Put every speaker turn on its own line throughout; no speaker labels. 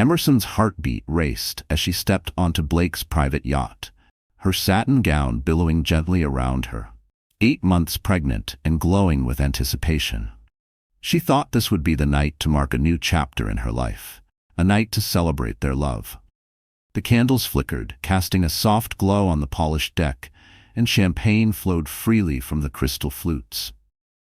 Emerson's heartbeat raced as she stepped onto Blake's private yacht, her satin gown billowing gently around her. 8 months pregnant and glowing with anticipation. She thought this would be the night to mark a new chapter in her life, a night to celebrate their love. The candles flickered, casting a soft glow on the polished deck, and champagne flowed freely from the crystal flutes.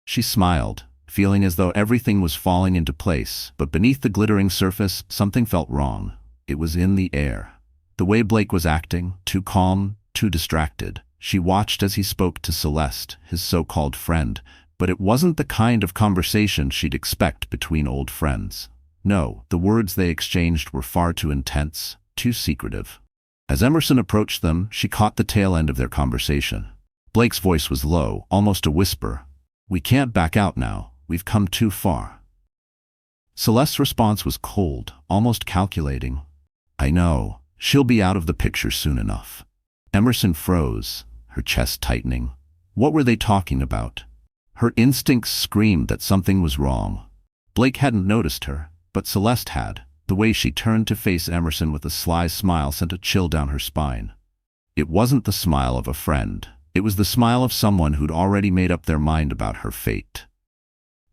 She smiled, feeling as though everything was falling into place, but beneath the glittering surface, something felt wrong. It was in the air. The way Blake was acting, too calm, too distracted. She watched as he spoke to Celeste, his so-called friend, but it wasn't the kind of conversation she'd expect between old friends. No, the words they exchanged were far too intense, too secretive. As Emerson approached them, she caught the tail end of their conversation. Blake's voice was low, almost a whisper. "We can't back out now. We've come too far." Celeste's response was cold, almost calculating. "I know. She'll be out of the picture soon enough." Emerson froze, her chest tightening. What were they talking about? Her instincts screamed that something was wrong. Blake hadn't noticed her, but Celeste had. The way she turned to face Emerson with a sly smile sent a chill down her spine. It wasn't the smile of a friend. It was the smile of someone who'd already made up their mind about her fate.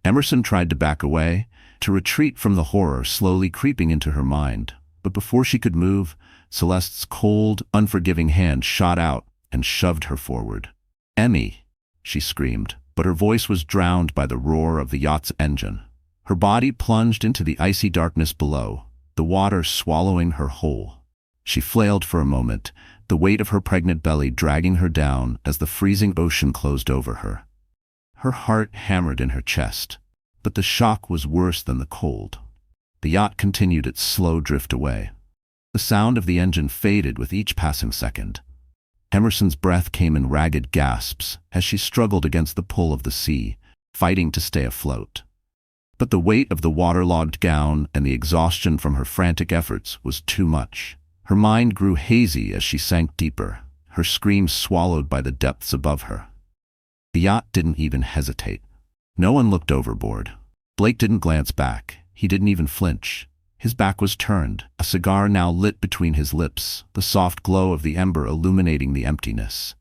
Emerson tried to back away, to retreat from the horror slowly creeping into her mind. But before she could move, Celeste's cold, unforgiving hand shot out and shoved her forward. "Emmy!" she screamed, but her voice was drowned by the roar of the yacht's engine. Her body plunged into the icy darkness below, the water swallowing her whole. She flailed for a moment, the weight of her pregnant belly dragging her down as the freezing ocean closed over her. Her heart hammered in her chest, but the shock was worse than the cold. The yacht continued its slow drift away. The sound of the engine faded with each passing second. Emerson's breath came in ragged gasps as she struggled against the pull of the sea, fighting to stay afloat. But the weight of the waterlogged gown and the exhaustion from her frantic efforts was too much. Her mind grew hazy as she sank deeper, her screams swallowed by the depths above her. The yacht didn't even hesitate. No one looked overboard. Blake didn't glance back. He didn't even flinch. His back was turned, a cigar now lit between his lips, the soft glow of the ember illuminating the emptiness.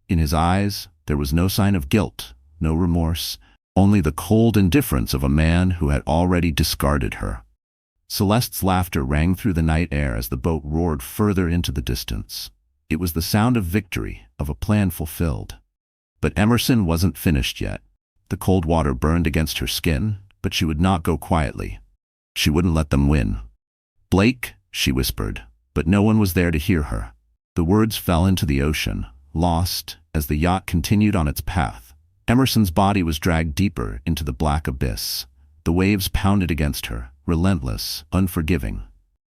In his eyes, there was no sign of guilt, no remorse, only the cold indifference of a man who had already discarded her. Celeste's laughter rang through the night air as the boat roared further into the distance. It was the sound of victory, of a plan fulfilled. But Emerson wasn't finished yet. The cold water burned against her skin, but she would not go quietly. She wouldn't let them win. "Blake," she whispered, but no one was there to hear her. The words fell into the ocean, lost, as the yacht continued on its path. Emerson's body was dragged deeper into the black abyss. The waves pounded against her, relentless, unforgiving.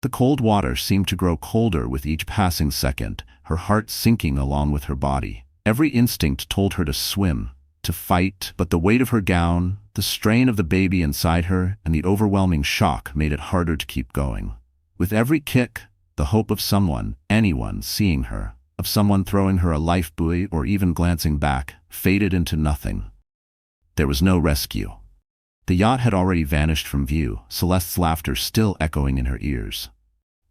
The cold water seemed to grow colder with each passing second, her heart sinking along with her body. Every instinct told her to swim, to fight, but the weight of her gown, the strain of the baby inside her, and the overwhelming shock made it harder to keep going. With every kick, the hope of someone, anyone, seeing her, of someone throwing her a life buoy or even glancing back, faded into nothing. There was no rescue. The yacht had already vanished from view, Celeste's laughter still echoing in her ears.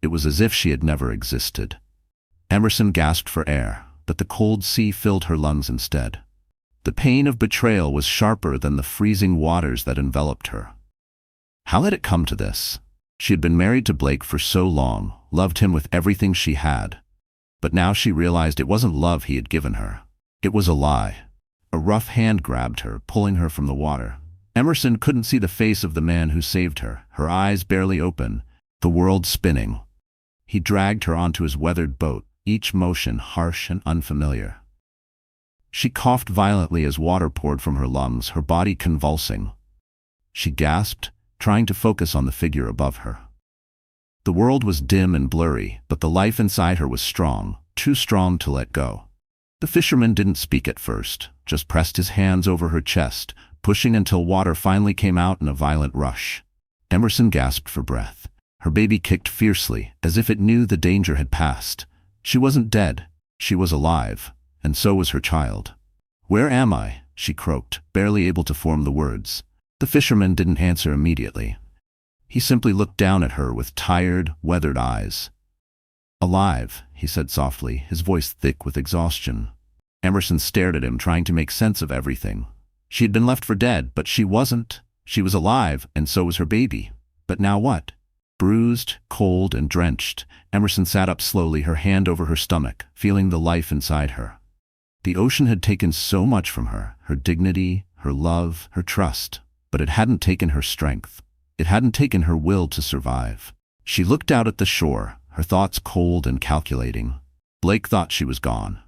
It was as if she had never existed. Emerson gasped for air, but the cold sea filled her lungs instead. The pain of betrayal was sharper than the freezing waters that enveloped her. How had it come to this? She had been married to Blake for so long, loved him with everything she had. But now she realized it wasn't love he had given her. It was a lie. A rough hand grabbed her, pulling her from the water. Emerson couldn't see the face of the man who saved her, her eyes barely open, the world spinning. He dragged her onto his weathered boat, each motion harsh and unfamiliar. She coughed violently as water poured from her lungs, her body convulsing. She gasped, trying to focus on the figure above her. The world was dim and blurry, but the life inside her was strong, too strong to let go. The fisherman didn't speak at first, just pressed his hands over her chest, pushing until water finally came out in a violent rush. Emerson gasped for breath. Her baby kicked fiercely, as if it knew the danger had passed. She wasn't dead. She was alive, and so was her child. "Where am I?" she croaked, barely able to form the words. The fisherman didn't answer immediately. He simply looked down at her with tired, weathered eyes. "Alive," he said softly, his voice thick with exhaustion. Emerson stared at him, trying to make sense of everything. She had been left for dead, but she wasn't. She was alive, and so was her baby. But now what? Bruised, cold, and drenched, Emerson sat up slowly, her hand over her stomach, feeling the life inside her. The ocean had taken so much from her, her dignity, her love, her trust, but it hadn't taken her strength. It hadn't taken her will to survive. She looked out at the shore, her thoughts cold and calculating. Blake thought she was gone.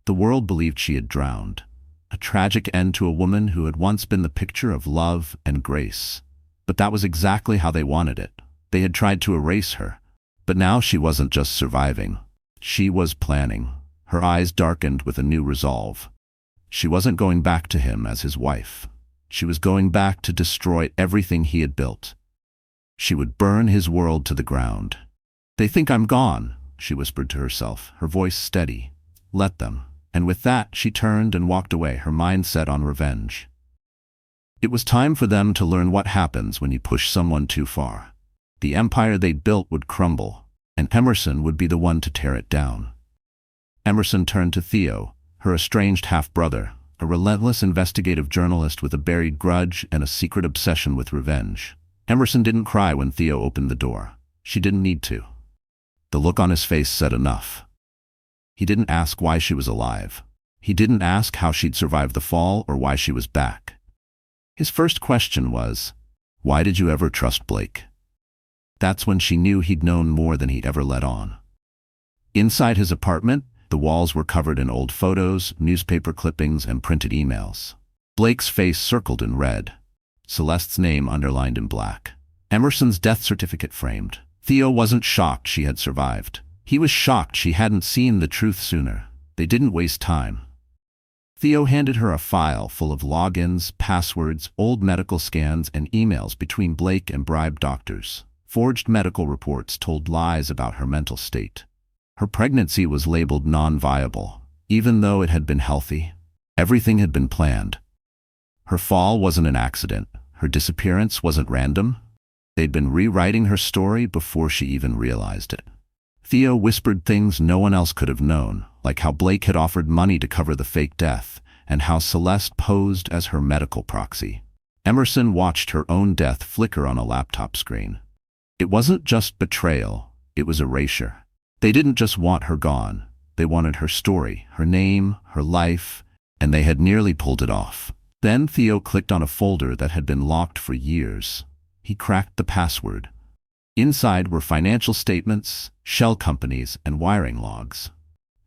The world believed she had drowned. A tragic end to a woman who had once been the picture of love and grace. But that was exactly how they wanted it. They had tried to erase her. But now she wasn't just surviving. She was planning. Her eyes darkened with a new resolve. She wasn't going back to him as his wife. She was going back to destroy everything he had built. She would burn his world to the ground. "They think I'm gone," she whispered to herself, her voice steady. "Let them." And with that, she turned and walked away, her mind set on revenge. It was time for them to learn what happens when you push someone too far. The empire they'd built would crumble, and Emerson would be the one to tear it down. Emerson turned to Theo, her estranged half-brother, a relentless investigative journalist with a buried grudge and a secret obsession with revenge. Emerson didn't cry when Theo opened the door. She didn't need to. The look on his face said enough. He didn't ask why she was alive. He didn't ask how she'd survived the fall or why she was back. His first question was, "Why did you ever trust Blake?" That's when she knew he'd known more than he'd ever let on. Inside his apartment, the walls were covered in old photos, newspaper clippings, and printed emails. Blake's face circled in red. Celeste's name underlined in black. Emerson's death certificate framed. Theo wasn't shocked she had survived. He was shocked she hadn't seen the truth sooner. They didn't waste time. Theo handed her a file full of logins, passwords, old medical scans, and emails between Blake and bribed doctors. Forged medical reports told lies about her mental state. Her pregnancy was labeled non-viable, even though it had been healthy. Everything had been planned. Her fall wasn't an accident. Her disappearance wasn't random. They'd been rewriting her story before she even realized it. Theo whispered things no one else could have known, like how Blake had offered money to cover the fake death, and how Celeste posed as her medical proxy. Emerson watched her own death flicker on a laptop screen. It wasn't just betrayal, it was erasure. They didn't just want her gone. They wanted her story, her name, her life, and they had nearly pulled it off. Then Theo clicked on a folder that had been locked for years. He cracked the password. Inside were financial statements, shell companies, and wiring logs.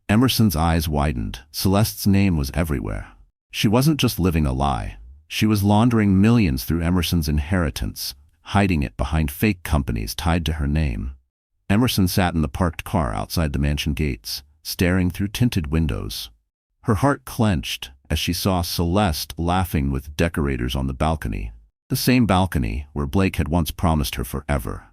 Emerson's eyes widened. Celeste's name was everywhere. She wasn't just living a lie. She was laundering millions through Emerson's inheritance, hiding it behind fake companies tied to her name. Emerson sat in the parked car outside the mansion gates, staring through tinted windows. Her heart clenched as she saw Celeste laughing with decorators on the balcony. The same balcony where Blake had once promised her forever.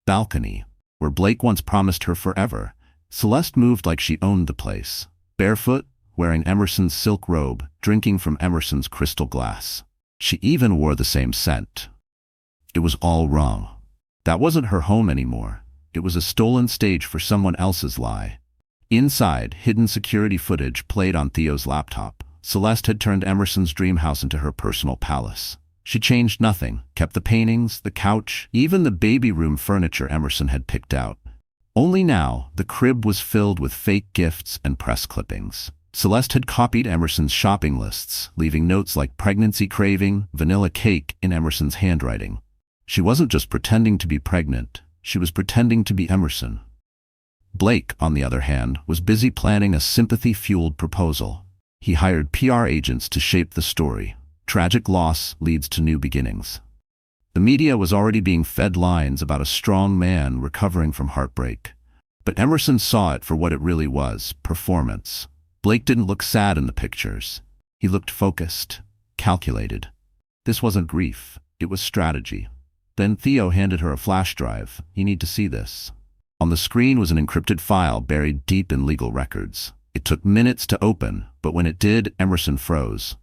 Balcony where Blake once promised her forever. Celeste moved like she owned the place. Barefoot, wearing Emerson's silk robe, drinking from Emerson's crystal glass. She even wore the same scent. It was all wrong. That wasn't her home anymore. It was a stolen stage for someone else's lie. Inside, hidden security footage played on Theo's laptop. Celeste had turned Emerson's dream house into her personal palace. She changed nothing, kept the paintings, the couch, even the baby room furniture Emerson had picked out. Only now, the crib was filled with fake gifts and press clippings. Celeste had copied Emerson's shopping lists, leaving notes like pregnancy craving, vanilla cake in Emerson's handwriting. She wasn't just pretending to be pregnant. She was pretending to be Emerson. Blake, on the other hand, was busy planning a sympathy-fueled proposal. He hired PR agents to shape the story. Tragic loss leads to new beginnings. The media was already being fed lines about a strong man recovering from heartbreak. But Emerson saw it for what it really was, performance. Blake didn't look sad in the pictures. He looked focused, calculated. This wasn't grief, it was strategy. Then Theo handed her a flash drive. "You need to see this." On the screen was an encrypted file buried deep in legal records. It took minutes to open, but when it did, Emerson froze.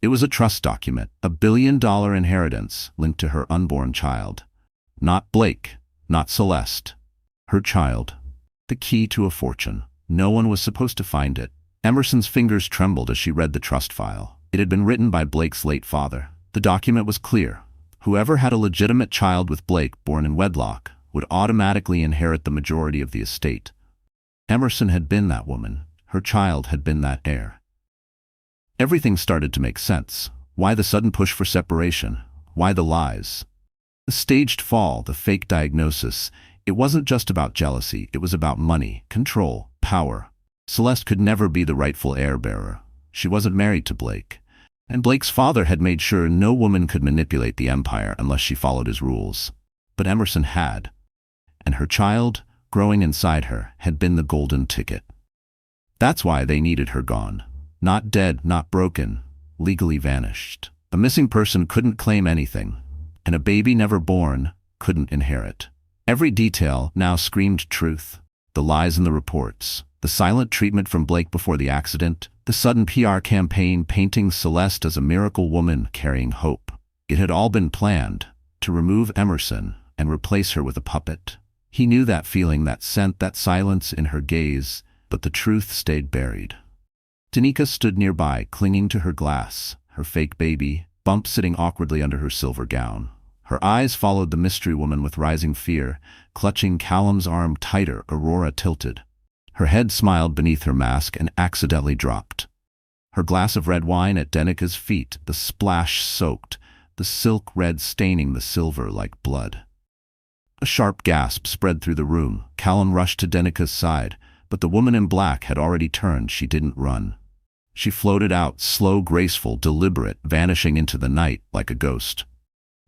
It was a trust document, a $1 billion inheritance linked to her unborn child. Not Blake, not Celeste. Her child. The key to a fortune. No one was supposed to find it. Emerson's fingers trembled as she read the trust file. It had been written by Blake's late father. The document was clear. Whoever had a legitimate child with Blake born in wedlock would automatically inherit the majority of the estate. Emerson had been that woman. Her child had been that heir. Everything started to make sense. Why the sudden push for separation? Why the lies? The staged fall, the fake diagnosis. It wasn't just about jealousy. It was about money, control, power. Celeste could never be the rightful heir-bearer. She wasn't married to Blake. And Blake's father had made sure no woman could manipulate the empire unless she followed his rules. But Emerson had. And her child, growing inside her, had been the golden ticket. That's why they needed her gone. Not dead, not broken, legally vanished. A missing person couldn't claim anything, and a baby never born couldn't inherit. Every detail now screamed truth. The lies in the reports, the silent treatment from Blake before the accident, the sudden PR campaign painting Celeste as a miracle woman carrying hope. It had all been planned to remove Emerson and replace her with a puppet. He knew that feeling, that scent, that silence in her gaze, but the truth stayed buried. Danica stood nearby, clinging to her glass, her fake baby, Bump sitting awkwardly under her silver gown. Her eyes followed the mystery woman with rising fear, clutching Callum's arm tighter. Aurora tilted. Her head smiled beneath her mask and accidentally dropped. Her glass of red wine at Danica's feet, the splash soaked, the silk red staining the silver like blood. A sharp gasp spread through the room. Callum rushed to Danica's side, but the woman in black had already turned. She didn't run. She floated out, slow, graceful, deliberate, vanishing into the night like a ghost.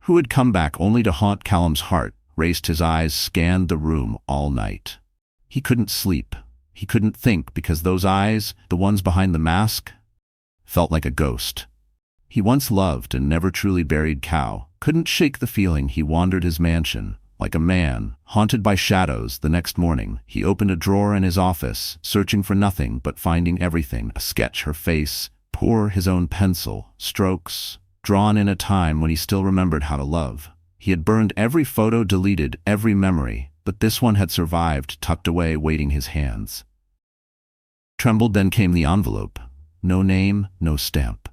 Who had come back only to haunt Callum's heart, raised his eyes, scanned the room all night. He couldn't sleep. He couldn't think because those eyes, the ones behind the mask, felt like a ghost. He once loved and never truly buried Cow, couldn't shake the feeling. He wandered his mansion, like a man, haunted by shadows. The next morning, he opened a drawer in his office, searching for nothing but finding everything. A sketch, her face, poor, his own pencil, strokes, drawn in a time when he still remembered how to love. He had burned every photo, deleted every memory, but this one had survived, tucked away, waiting his hands. Trembled, then came the envelope. No name, no stamp.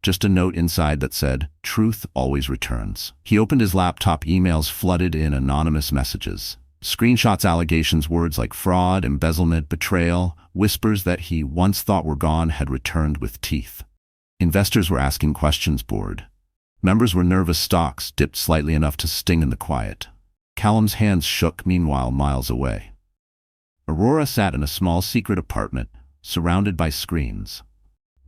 Just a note inside that said, "Truth always returns." He opened his laptop. Emails flooded in, anonymous messages. Screenshots, allegations, words like fraud, embezzlement, betrayal, whispers that he once thought were gone had returned with teeth. Investors were asking questions, bored. Members were nervous. Stocks dipped slightly enough to sting in the quiet. Callum's hands shook, meanwhile, miles away. Aurora sat in a small secret apartment, surrounded by screens.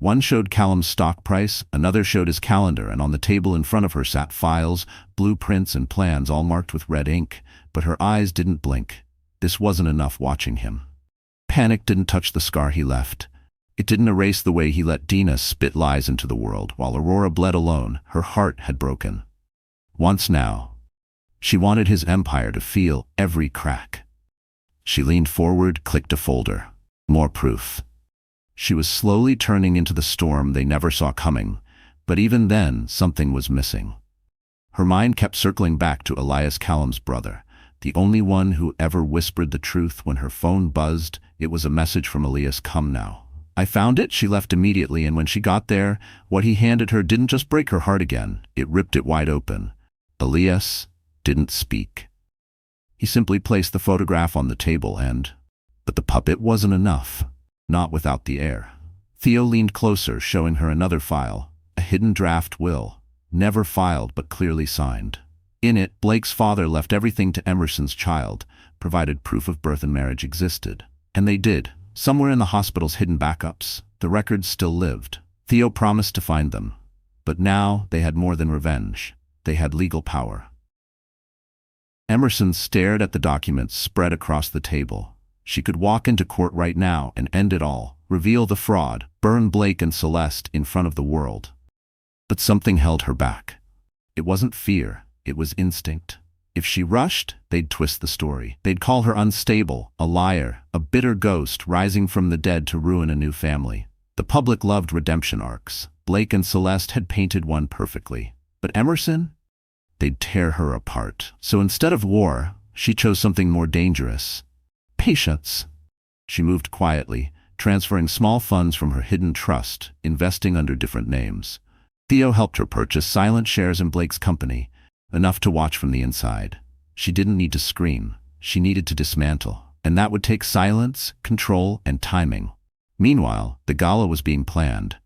One showed Callum's stock price, another showed his calendar, and on the table in front of her sat files, blueprints and plans all marked with red ink, but her eyes didn't blink. This wasn't enough. Watching him. Panic didn't touch the scar he left. It didn't erase the way he let Dina spit lies into the world, while Aurora bled alone. Her heart had broken. Once now. She wanted his empire to feel every crack. She leaned forward, clicked a folder. More proof. She was slowly turning into the storm they never saw coming, but even then, something was missing. Her mind kept circling back to Elias, Callum's brother, the only one who ever whispered the truth. When her phone buzzed, it was a message from Elias. "Come now." "I found it." She left immediately, and when she got there, what he handed her didn't just break her heart again, it ripped it wide open. Elias didn't speak. He simply placed the photograph on the table but the puppet wasn't enough. Not without the heir. Theo leaned closer, showing her another file, a hidden draft will, never filed but clearly signed. In it, Blake's father left everything to Emerson's child, provided proof of birth and marriage existed. And they did. Somewhere in the hospital's hidden backups, the records still lived. Theo promised to find them. But now they had more than revenge. They had legal power. Emerson stared at the documents spread across the table. She could walk into court right now and end it all, reveal the fraud, burn Blake and Celeste in front of the world. But something held her back. It wasn't fear, it was instinct. If she rushed, they'd twist the story. They'd call her unstable, a liar, a bitter ghost rising from the dead to ruin a new family. The public loved redemption arcs. Blake and Celeste had painted one perfectly. But Emerson? they'd tear her apart. So instead of war, she chose something more dangerous. Patience. She moved quietly, transferring small funds from her hidden trust, investing under different names. Theo helped her purchase silent shares in Blake's company, enough to watch from the inside. She didn't need to scream. She needed to dismantle, and that would take silence, control, and timing. Meanwhile, the gala was being planned.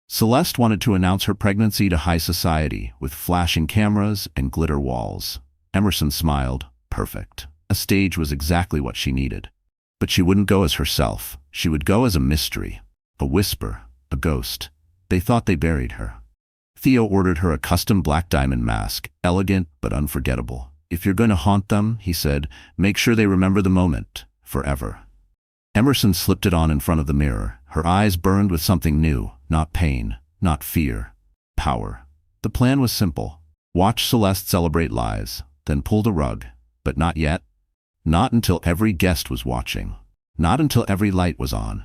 Celeste wanted to announce her pregnancy to high society, with flashing cameras and glitter walls. Emerson smiled. Perfect. A stage was exactly what she needed. But she wouldn't go as herself. She would go as a mystery, a whisper, a ghost. They thought they buried her. Theo ordered her a custom black diamond mask, elegant but unforgettable. If you're going to haunt them, he said, make sure they remember the moment, forever. Emerson slipped it on in front of the mirror. Her eyes burned with something new, not pain, not fear, power. The plan was simple. Watch Celeste celebrate lies, then pull the rug. But not yet. Not until every guest was watching. Not until every light was on.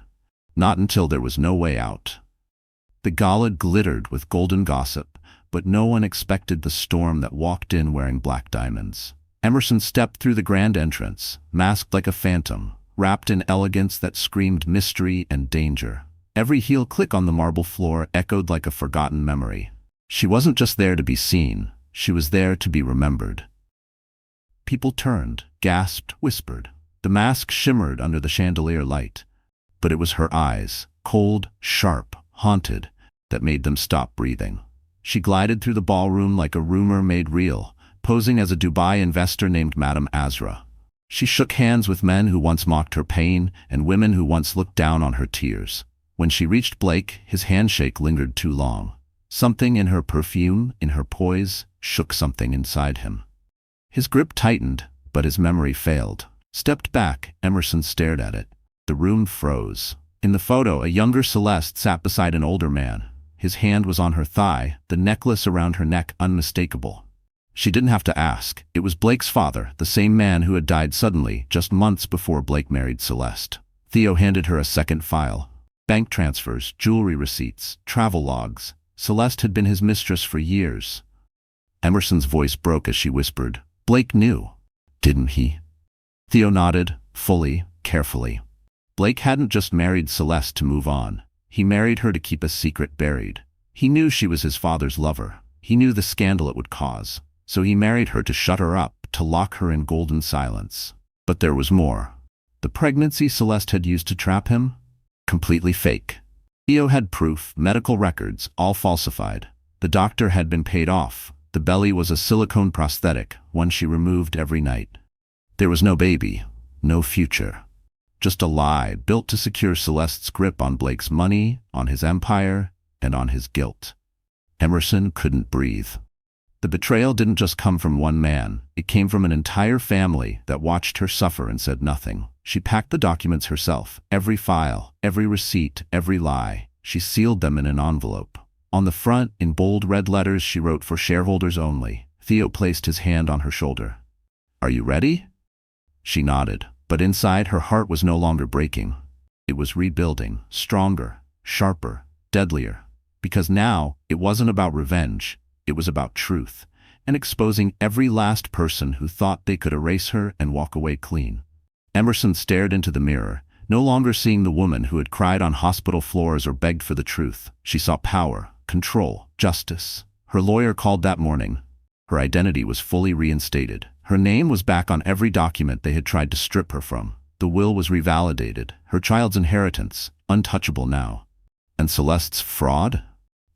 Not until there was no way out. The gala glittered with golden gossip, but no one expected the storm that walked in wearing black diamonds. Emerson stepped through the grand entrance, masked like a phantom, wrapped in elegance that screamed mystery and danger. Every heel click on the marble floor echoed like a forgotten memory. She wasn't just there to be seen, she was there to be remembered. People turned, gasped, whispered. The mask shimmered under the chandelier light. But it was her eyes, cold, sharp, haunted, that made them stop breathing. She glided through the ballroom like a rumor made real, posing as a Dubai investor named Madame Azra. She shook hands with men who once mocked her pain and women who once looked down on her tears. When she reached Blake, his handshake lingered too long. Something in her perfume, in her poise, shook something inside him. His grip tightened, but his memory failed. Stepped back, Emerson stared at it. The room froze. In the photo, a younger Celeste sat beside an older man. His hand was on her thigh, the necklace around her neck unmistakable. She didn't have to ask. It was Blake's father, the same man who had died suddenly, just months before Blake married Celeste. Theo handed her a second file. Bank transfers, jewelry receipts, travel logs. Celeste had been his mistress for years. Emerson's voice broke as she whispered, Blake knew, didn't he? Theo nodded, fully, carefully. Blake hadn't just married Celeste to move on. He married her to keep a secret buried. He knew she was his father's lover. He knew the scandal it would cause. So he married her to shut her up, to lock her in golden silence. But there was more. The pregnancy Celeste had used to trap him? Completely fake. Theo had proof, medical records, all falsified. The doctor had been paid off. The belly was a silicone prosthetic, one she removed every night. There was no baby, no future. Just a lie built to secure Celeste's grip on Blake's money, on his empire, and on his guilt. Emerson couldn't breathe. The betrayal didn't just come from one man. It came from an entire family that watched her suffer and said nothing. She packed the documents herself, every file, every receipt, every lie. She sealed them in an envelope. On the front, in bold red letters, she wrote for shareholders only. Theo placed his hand on her shoulder. Are you ready? She nodded, but inside her heart was no longer breaking. It was rebuilding, stronger, sharper, deadlier. Because now, it wasn't about revenge. It was about truth, and exposing every last person who thought they could erase her and walk away clean. Emerson stared into the mirror, no longer seeing the woman who had cried on hospital floors or begged for the truth. She saw power, control, justice. Her lawyer called that morning. Her identity was fully reinstated. Her name was back on every document they had tried to strip her from. The will was revalidated. Her child's inheritance, untouchable now. And Celeste's fraud?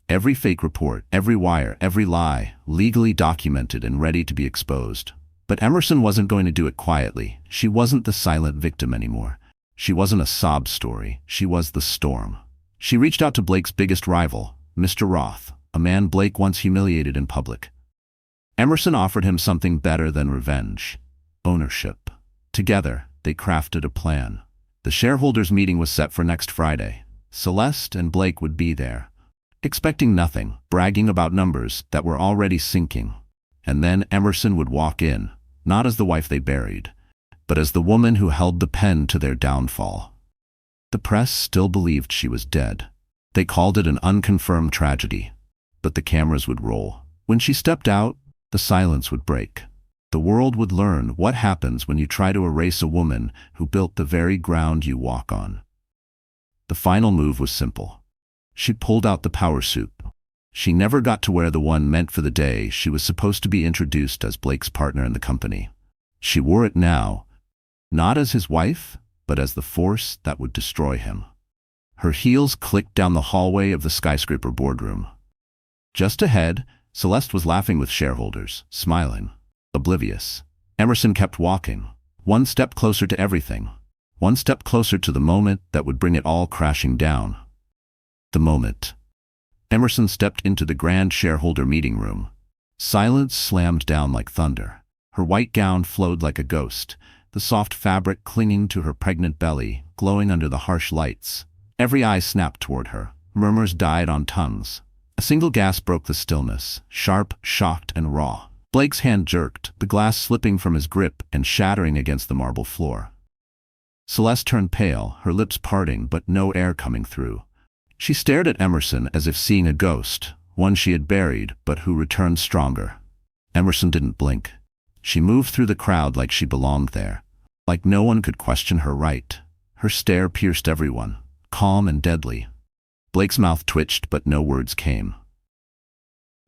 Every fake report, every wire, every lie, legally documented and ready to be exposed. But Emerson wasn't going to do it quietly. She wasn't the silent victim anymore. She wasn't a sob story. She was the storm. She reached out to Blake's biggest rival, Mr. Roth, a man Blake once humiliated in public. Emerson offered him something better than revenge: ownership. Together, they crafted a plan. The shareholders' meeting was set for next Friday. Celeste and Blake would be there, expecting nothing, bragging about numbers that were already sinking. And then Emerson would walk in, not as the wife they buried, but as the woman who held the pen to their downfall. The press still believed she was dead. They called it an unconfirmed tragedy. But the cameras would roll. When she stepped out, The silence would break. The world would learn what happens when you try to erase a woman who built the very ground you walk on. The final move was simple. She pulled out the power suit. She never got to wear the one meant for the day she was supposed to be introduced as Blake's partner in the company. She wore it now, not as his wife, but as the force that would destroy him. Her heels clicked down the hallway of the skyscraper boardroom. Just ahead, Celeste was laughing with shareholders, smiling, oblivious. Emerson kept walking, one step closer to everything, one step closer to the moment that would bring it all crashing down. The moment. Emerson stepped into the grand shareholder meeting room. Silence slammed down like thunder. Her white gown flowed like a ghost, the soft fabric clinging to her pregnant belly, glowing under the harsh lights. Every eye snapped toward her. Murmurs died on tongues. A single gasp broke the stillness, sharp, shocked, and raw. Blake's hand jerked, the glass slipping from his grip and shattering against the marble floor. Celeste turned pale, her lips parting but no air coming through. She stared at Emerson as if seeing a ghost, one she had buried but who returned stronger. Emerson didn't blink. She moved through the crowd like she belonged there, like no one could question her right. Her stare pierced everyone, calm and deadly. Blake's mouth twitched but no words came.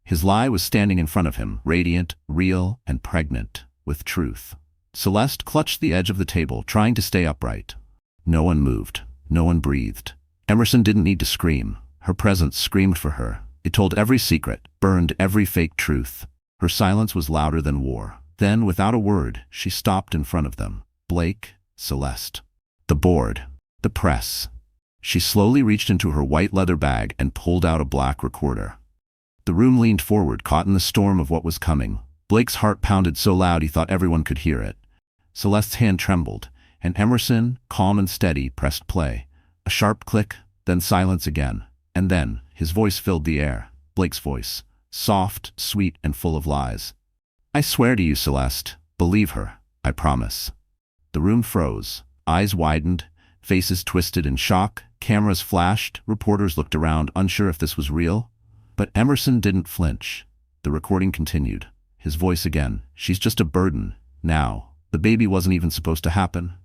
His lie was standing in front of him, radiant, real, and pregnant with truth. Celeste clutched the edge of the table, trying to stay upright. No one moved. No one breathed. Emerson didn't need to scream. Her presence screamed for her. It told every secret, burned every fake truth. Her silence was louder than war. Then, without a word, she stopped in front of them. Blake, Celeste. The board. The press. She slowly reached into her white leather bag and pulled out a black recorder. The room leaned forward, caught in the storm of what was coming. Blake's heart pounded so loud he thought everyone could hear it. Celeste's hand trembled, and Emerson, calm and steady, pressed play. A sharp click, then silence again, and then his voice filled the air. Blake's voice, soft, sweet, and full of lies. I swear to you, Celeste, believe her, I promise. The room froze, eyes widened, faces twisted in shock, cameras flashed, reporters looked around, unsure if this was real. But Emerson didn't flinch. The recording continued. His voice again, she's just a burden, now. The baby wasn't even supposed to happen.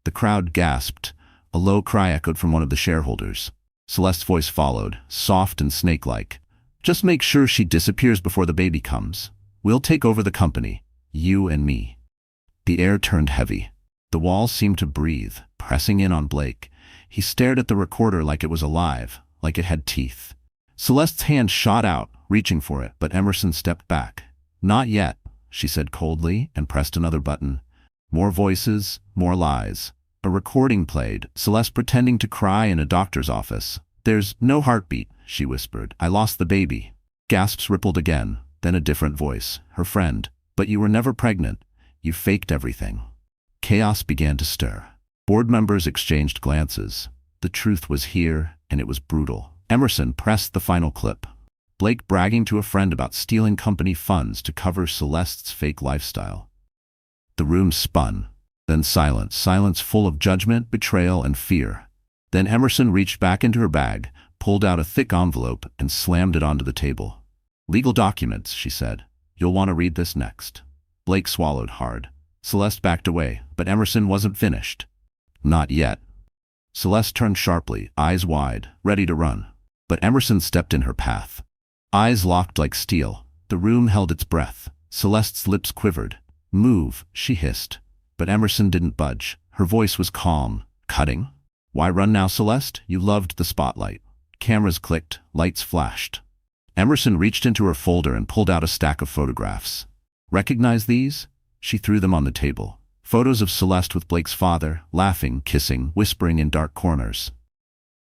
The crowd gasped. A low cry echoed from one of the shareholders. Celeste's voice followed, soft and snake-like. Just make sure she disappears before the baby comes. We'll take over the company, you and me. The air turned heavy. The walls seemed to breathe, pressing in on Blake. He stared at the recorder like it was alive, like it had teeth. Celeste's hand shot out, reaching for it, but Emerson stepped back. Not yet, she said coldly, and pressed another button. More voices, more lies. A recording played, Celeste pretending to cry in a doctor's office. There's no heartbeat, she whispered. I lost the baby. Gasps rippled again, then a different voice, her friend. But you were never pregnant. You faked everything. Chaos began to stir. Board members exchanged glances. The truth was here, and it was brutal. Emerson pressed the final clip. Blake bragging to a friend about stealing company funds to cover Celeste's fake lifestyle. The room spun. Then silence, silence full of judgment, betrayal, and fear. Then Emerson reached back into her bag, pulled out a thick envelope, and slammed it onto the table. Legal documents, she said. You'll want to read this next. Blake swallowed hard. Celeste backed away, but Emerson wasn't finished. Not yet. Celeste turned sharply, eyes wide, ready to run. But Emerson stepped in her path. Eyes locked like steel. The room held its breath. Celeste's lips quivered. Move, she hissed. But Emerson didn't budge. Her voice was calm, cutting. Why run now, Celeste? You loved the spotlight. Cameras clicked, lights flashed. Emerson reached into her folder and pulled out a stack of photographs. Recognize these? She threw them on the table. Photos of Celeste with Blake's father, laughing, kissing, whispering in dark corners.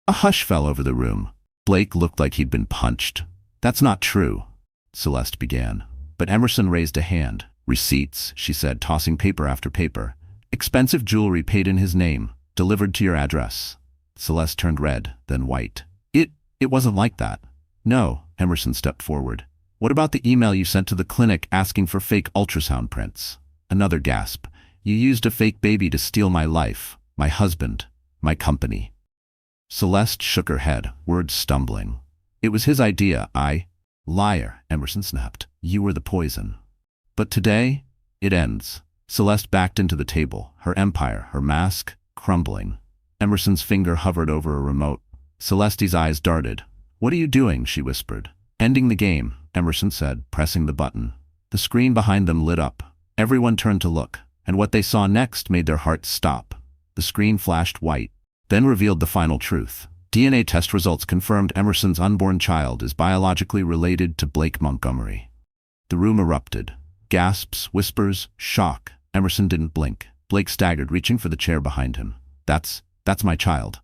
A hush fell over the room. Blake looked like he'd been punched. That's not true, Celeste began. But Emerson raised a hand. Receipts, she said, tossing paper after paper. Expensive jewelry paid in his name, delivered to your address. Celeste turned red, then white. It wasn't like that. No, Emerson stepped forward. What about the email you sent to the clinic asking for fake ultrasound prints? Another gasp. You used a fake baby to steal my life, my husband, my company. Celeste shook her head, words stumbling. It was his idea. Liar, Emerson snapped. You were the poison. But today, it ends. Celeste backed into the table, her empire, her mask, crumbling. Emerson's finger hovered over a remote. Celeste's eyes darted. "What are you doing?" she whispered. "Ending the game," Emerson said, pressing the button. The screen behind them lit up. Everyone turned to look, and what they saw next made their hearts stop. The screen flashed white, then revealed the final truth. DNA test results confirmed Emerson's unborn child is biologically related to Blake Montgomery. The room erupted. Gasps, whispers, shock. Emerson didn't blink. Blake staggered, reaching for the chair behind him. That's my child."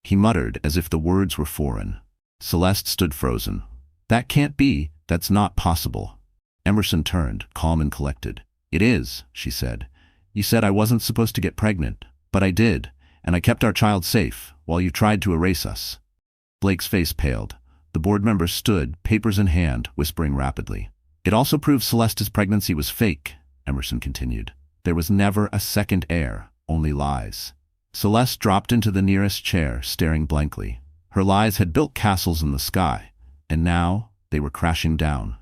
He muttered as if the words were foreign. Celeste stood frozen. "That can't be. That's not possible." Emerson turned, calm and collected. "It is," she said. "You said I wasn't supposed to get pregnant, but I did, and I kept our child safe while you tried to erase us." Blake's face paled. The board members stood, papers in hand, whispering rapidly. "It also proves Celeste's pregnancy was fake," Emerson continued. "There was never a second heir, only lies." Celeste dropped into the nearest chair, staring blankly. Her lies had built castles in the sky, and now they were crashing down.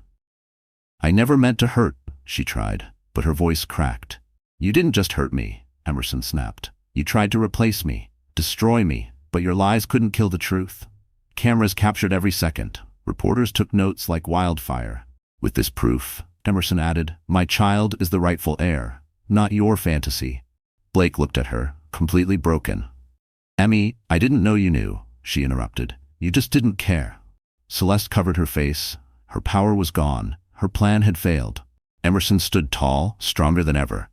"I never meant to hurt," she tried, but her voice cracked. "You didn't just hurt me," Emerson snapped. "You tried to replace me, destroy me, but your lies couldn't kill the truth." Cameras captured every second. Reporters took notes like wildfire. "With this proof," Emerson added, "my child is the rightful heir, not your fantasy." Blake looked at her, completely broken. "Emmy, I didn't know you knew," she interrupted. "You just didn't care." Celeste covered her face. Her power was gone. Her plan had failed. Emerson stood tall, stronger than ever.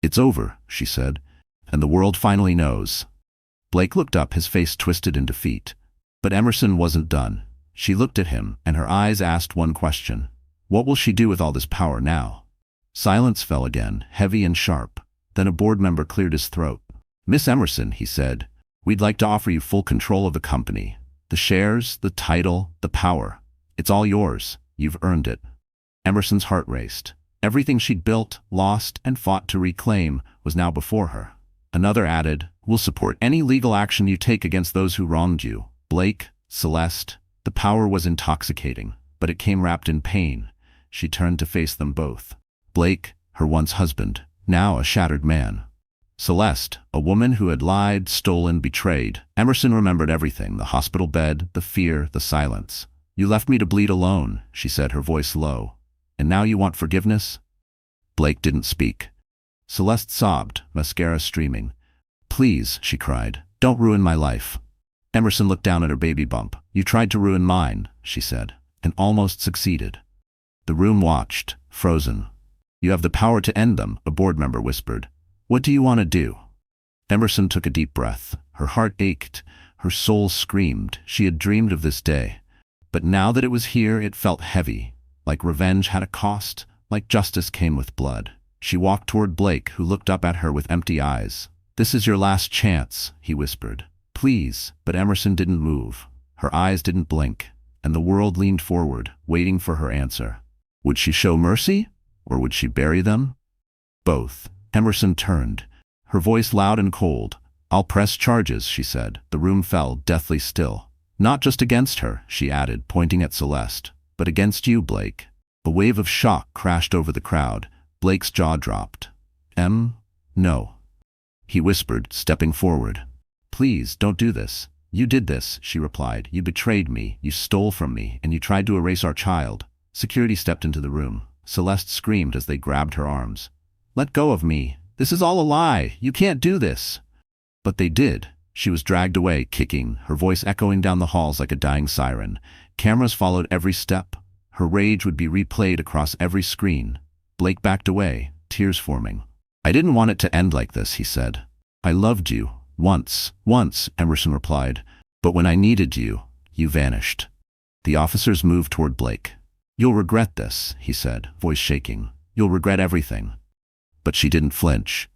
"It's over," she said, "and the world finally knows." Blake looked up, his face twisted in defeat. But Emerson wasn't done. She looked at him, and her eyes asked one question. What will she do with all this power now? Silence fell again, heavy and sharp. Then a board member cleared his throat. "Miss Emerson," he said, "we'd like to offer you full control of the company. The shares, the title, the power. It's all yours. You've earned it." Emerson's heart raced. Everything she'd built, lost, and fought to reclaim was now before her. Another added, "We'll support any legal action you take against those who wronged you." Blake, Celeste. The power was intoxicating, but it came wrapped in pain. She turned to face them both. Blake, her once husband, now a shattered man. Celeste, a woman who had lied, stolen, betrayed. Emerson remembered everything, the hospital bed, the fear, the silence. "You left me to bleed alone," she said, her voice low. "And now you want forgiveness?" Blake didn't speak. Celeste sobbed, mascara streaming. "Please," she cried, "don't ruin my life." Emerson looked down at her baby bump. "You tried to ruin mine," she said, "and almost succeeded." The room watched, frozen. "You have the power to end them," a board member whispered. "What do you want to do?" Emerson took a deep breath. Her heart ached. Her soul screamed. She had dreamed of this day. But now that it was here, it felt heavy. Like revenge had a cost, like justice came with blood. She walked toward Blake, who looked up at her with empty eyes. "This is your last chance," he whispered. "Please." But Emerson didn't move. Her eyes didn't blink, and the world leaned forward, waiting for her answer. Would she show mercy, or would she bury them? Both. Emerson turned, her voice loud and cold. "I'll press charges," she said. The room fell, deathly still. "Not just against her," she added, pointing at Celeste, "but against you, Blake." A wave of shock crashed over the crowd. Blake's jaw dropped. No," he whispered, stepping forward. "Please, don't do this." "You did this," she replied. "You betrayed me, you stole from me, and you tried to erase our child." Security stepped into the room. Celeste screamed as they grabbed her arms. "Let go of me. This is all a lie. You can't do this." But they did. She was dragged away, kicking, her voice echoing down the halls like a dying siren. Cameras followed every step. Her rage would be replayed across every screen. Blake backed away, tears forming. "I didn't want it to end like this," he said. "I loved you. Once, Emerson replied. "But when I needed you, you vanished." The officers moved toward Blake. "You'll regret this," he said, voice shaking. "You'll regret everything." But she didn't flinch.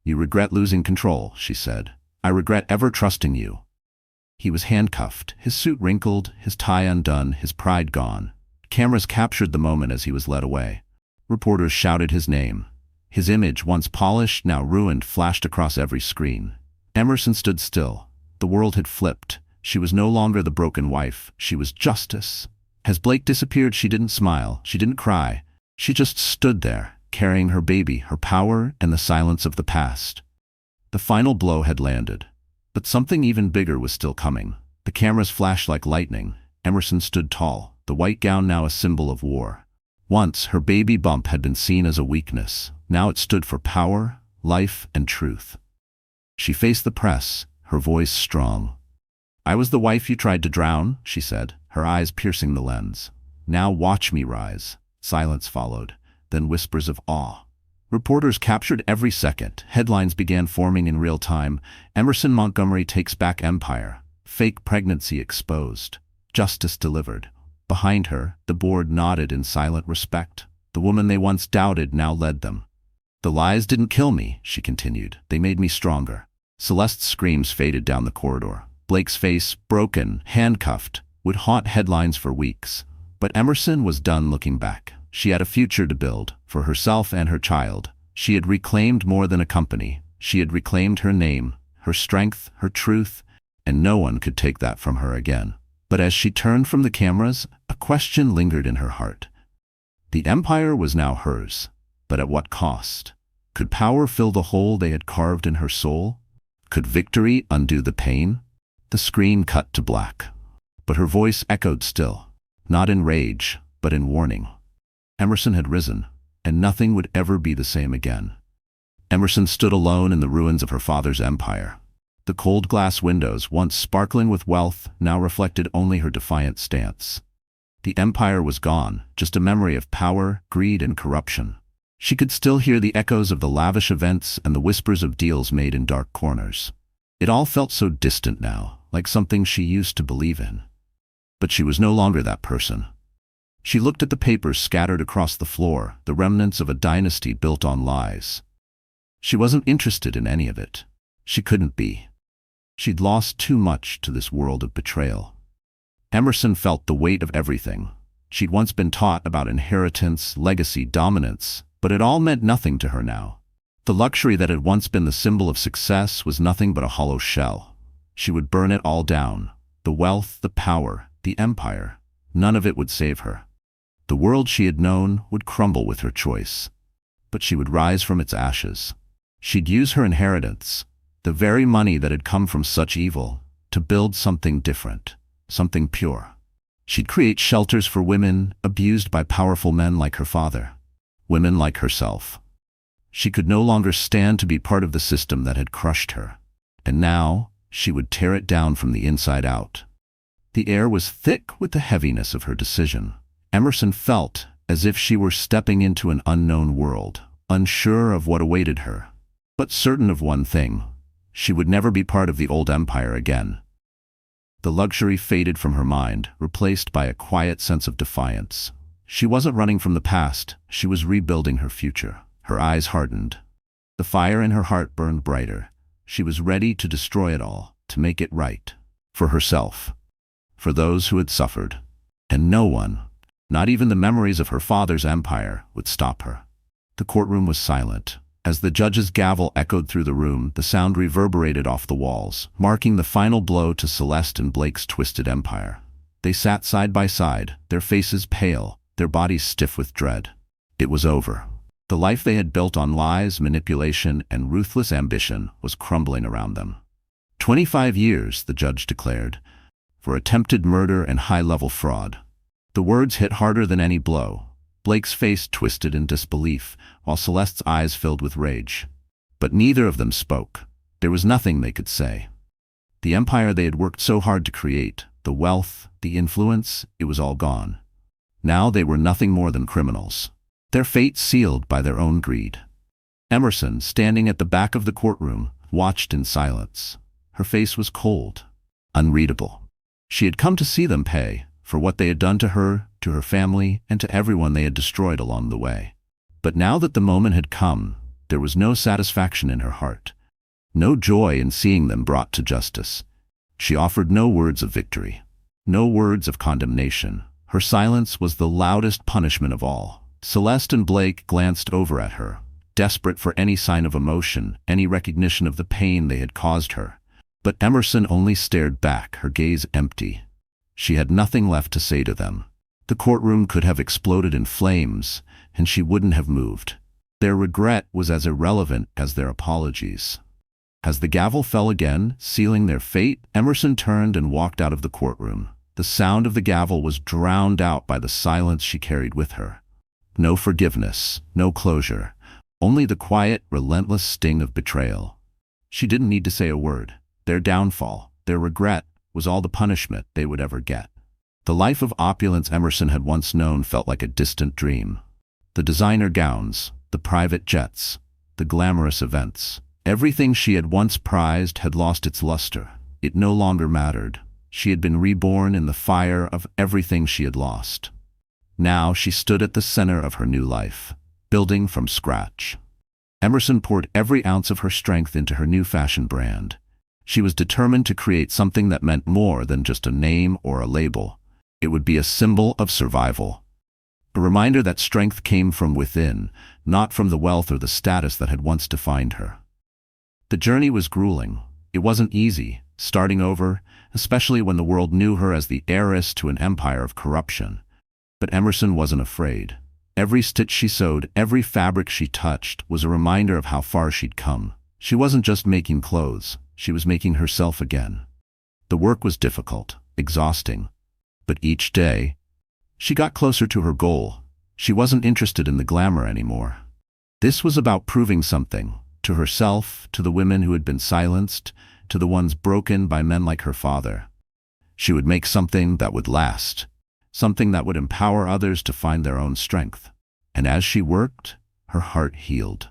"You regret losing control," she said. "I regret ever trusting you." He was handcuffed, his suit wrinkled, his tie undone, his pride gone. Cameras captured the moment as he was led away. Reporters shouted his name. His image, once polished, now ruined, flashed across every screen. Emerson stood still. The world had flipped. She was no longer the broken wife. She was justice. As Blake disappeared, she didn't smile. She didn't cry. She just stood there, carrying her baby, her power, and the silence of the past. The final blow had landed, but something even bigger was still coming. The cameras flashed like lightning. Emerson stood tall, the white gown now a symbol of war. Once, her baby bump had been seen as a weakness. Now it stood for power, life, and truth. She faced the press, her voice strong. "I was the wife you tried to drown," she said, her eyes piercing the lens. "Now watch me rise." Silence followed, then whispers of awe. Reporters captured every second. Headlines began forming in real time. Emerson Montgomery takes back empire. Fake pregnancy exposed. Justice delivered. Behind her, the board nodded in silent respect. The woman they once doubted now led them. "The lies didn't kill me," she continued. "They made me stronger." Celeste's screams faded down the corridor. Blake's face, broken, handcuffed, would haunt headlines for weeks. But Emerson was done looking back. She had a future to build, for herself and her child. She had reclaimed more than a company. She had reclaimed her name, her strength, her truth, and no one could take that from her again. But as she turned from the cameras, a question lingered in her heart. The empire was now hers, but at what cost? Could power fill the hole they had carved in her soul? Could victory undo the pain? The screen cut to black, but her voice echoed still, not in rage, but in warning. Emerson had risen, and nothing would ever be the same again. Emerson stood alone in the ruins of her father's empire. The cold glass windows, once sparkling with wealth, now reflected only her defiant stance. The empire was gone, just a memory of power, greed, and corruption. She could still hear the echoes of the lavish events and the whispers of deals made in dark corners. It all felt so distant now, like something she used to believe in. But she was no longer that person. She looked at the papers scattered across the floor, the remnants of a dynasty built on lies. She wasn't interested in any of it. She couldn't be. She'd lost too much to this world of betrayal. Emerson felt the weight of everything. She'd once been taught about inheritance, legacy, dominance, but it all meant nothing to her now. The luxury that had once been the symbol of success was nothing but a hollow shell. She would burn it all down. The wealth, the power, the empire. None of it would save her. The world she had known would crumble with her choice. But she would rise from its ashes. She'd use her inheritance, the very money that had come from such evil, to build something different, something pure. She'd create shelters for women abused by powerful men like her father, women like herself. She could no longer stand to be part of the system that had crushed her. And now, she would tear it down from the inside out. The air was thick with the heaviness of her decision. Emerson felt as if she were stepping into an unknown world, unsure of what awaited her, but certain of one thing: she would never be part of the old empire again. The luxury faded from her mind, replaced by a quiet sense of defiance. She wasn't running from the past, she was rebuilding her future. Her eyes hardened. The fire in her heart burned brighter. She was ready to destroy it all, to make it right. For herself. For those who had suffered. And no one, not even the memories of her father's empire, would stop her. The courtroom was silent. As the judge's gavel echoed through the room, the sound reverberated off the walls, marking the final blow to Celeste and Blake's twisted empire. They sat side by side, their faces pale, their bodies stiff with dread. It was over. The life they had built on lies, manipulation, and ruthless ambition was crumbling around them. 25 years, the judge declared, for attempted murder and high-level fraud. The words hit harder than any blow. Blake's face twisted in disbelief, while Celeste's eyes filled with rage. But neither of them spoke. There was nothing they could say. The empire they had worked so hard to create, the wealth, the influence, it was all gone. Now they were nothing more than criminals. Their fate sealed by their own greed. Emerson, standing at the back of the courtroom, watched in silence. Her face was cold, unreadable. She had come to see them pay for what they had done to her family, and to everyone they had destroyed along the way. But now that the moment had come, there was no satisfaction in her heart, no joy in seeing them brought to justice. She offered no words of victory, no words of condemnation. Her silence was the loudest punishment of all. Celeste and Blake glanced over at her, desperate for any sign of emotion, any recognition of the pain they had caused her. But Emerson only stared back, her gaze empty. She had nothing left to say to them. The courtroom could have exploded in flames, and she wouldn't have moved. Their regret was as irrelevant as their apologies. As the gavel fell again, sealing their fate, Emerson turned and walked out of the courtroom. The sound of the gavel was drowned out by the silence she carried with her. No forgiveness, no closure, only the quiet, relentless sting of betrayal. She didn't need to say a word. Their downfall, their regret, was all the punishment they would ever get. The life of opulence Emerson had once known felt like a distant dream. The designer gowns, the private jets, the glamorous events. Everything she had once prized had lost its luster. It no longer mattered. She had been reborn in the fire of everything she had lost. Now she stood at the center of her new life, building from scratch. Emerson poured every ounce of her strength into her new fashion brand. She was determined to create something that meant more than just a name or a label. It would be a symbol of survival. A reminder that strength came from within, not from the wealth or the status that had once defined her. The journey was grueling. It wasn't easy, starting over, especially when the world knew her as the heiress to an empire of corruption. But Emerson wasn't afraid. Every stitch she sewed, every fabric she touched, was a reminder of how far she'd come. She wasn't just making clothes, she was making herself again. The work was difficult, exhausting. But each day, she got closer to her goal. She wasn't interested in the glamour anymore. This was about proving something, to herself, to the women who had been silenced, to the ones broken by men like her father. She would make something that would last, something that would empower others to find their own strength. And as she worked, her heart healed.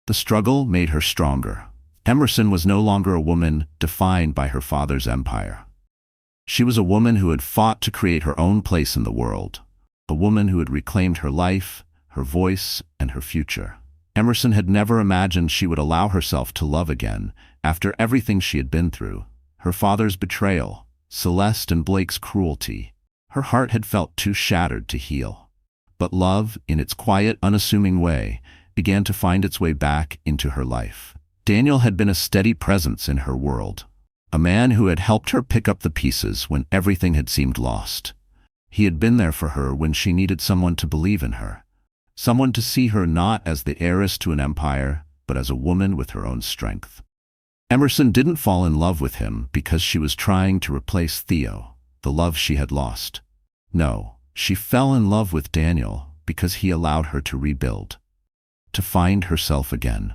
The struggle made her stronger. Emerson was no longer a woman defined by her father's empire. She was a woman who had fought to create her own place in the world, a woman who had reclaimed her life, her voice, and her future. Emerson had never imagined she would allow herself to love again after everything she had been through. Her father's betrayal, Celeste and Blake's cruelty. Her heart had felt too shattered to heal. But love, in its quiet, unassuming way, began to find its way back into her life. Daniel had been a steady presence in her world, a man who had helped her pick up the pieces when everything had seemed lost. He had been there for her when she needed someone to believe in her, someone to see her not as the heiress to an empire, but as a woman with her own strength. Emerson didn't fall in love with him because she was trying to replace Theo, the love she had lost. No, she fell in love with Daniel because he allowed her to rebuild, to find herself again.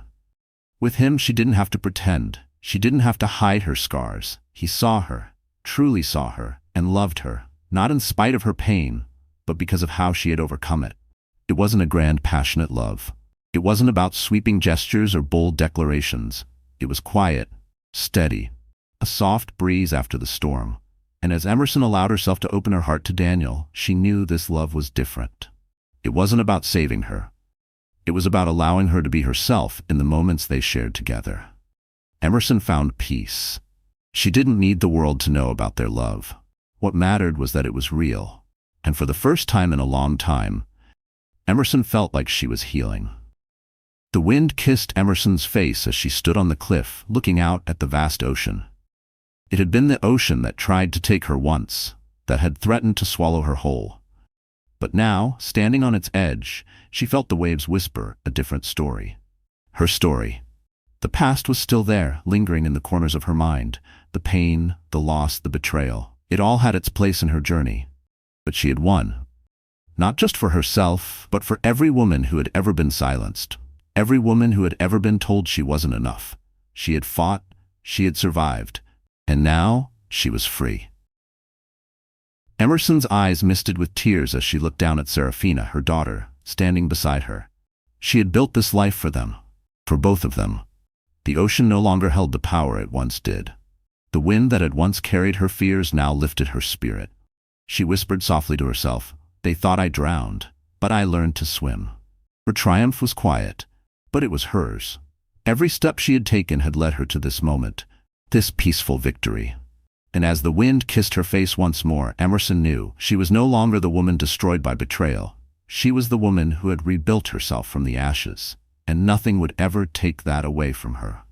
With him, she didn't have to pretend. She didn't have to hide her scars. He saw her, truly saw her, and loved her, not in spite of her pain, but because of how she had overcome it. It wasn't a grand, passionate love. It wasn't about sweeping gestures or bold declarations. It was quiet, steady, a soft breeze after the storm. And as Emerson allowed herself to open her heart to Daniel, she knew this love was different. It wasn't about saving her. It was about allowing her to be herself in the moments they shared together. Emerson found peace. She didn't need the world to know about their love. What mattered was that it was real. And for the first time in a long time, Emerson felt like she was healing. The wind kissed Emerson's face as she stood on the cliff, looking out at the vast ocean. It had been the ocean that tried to take her once, that had threatened to swallow her whole. But now, standing on its edge, she felt the waves whisper a different story. Her story. The past was still there, lingering in the corners of her mind. The pain, the loss, the betrayal. It all had its place in her journey. But she had won. Not just for herself, but for every woman who had ever been silenced. Every woman who had ever been told she wasn't enough. She had fought, she had survived, and now she was free. Emerson's eyes misted with tears as she looked down at Serafina, her daughter, standing beside her. She had built this life for them, for both of them. The ocean no longer held the power it once did. The wind that had once carried her fears now lifted her spirit. She whispered softly to herself, "They thought I drowned, but I learned to swim." Her triumph was quiet, but it was hers. Every step she had taken had led her to this moment, this peaceful victory. And as the wind kissed her face once more, Emerson knew she was no longer the woman destroyed by betrayal. She was the woman who had rebuilt herself from the ashes, and nothing would ever take that away from her.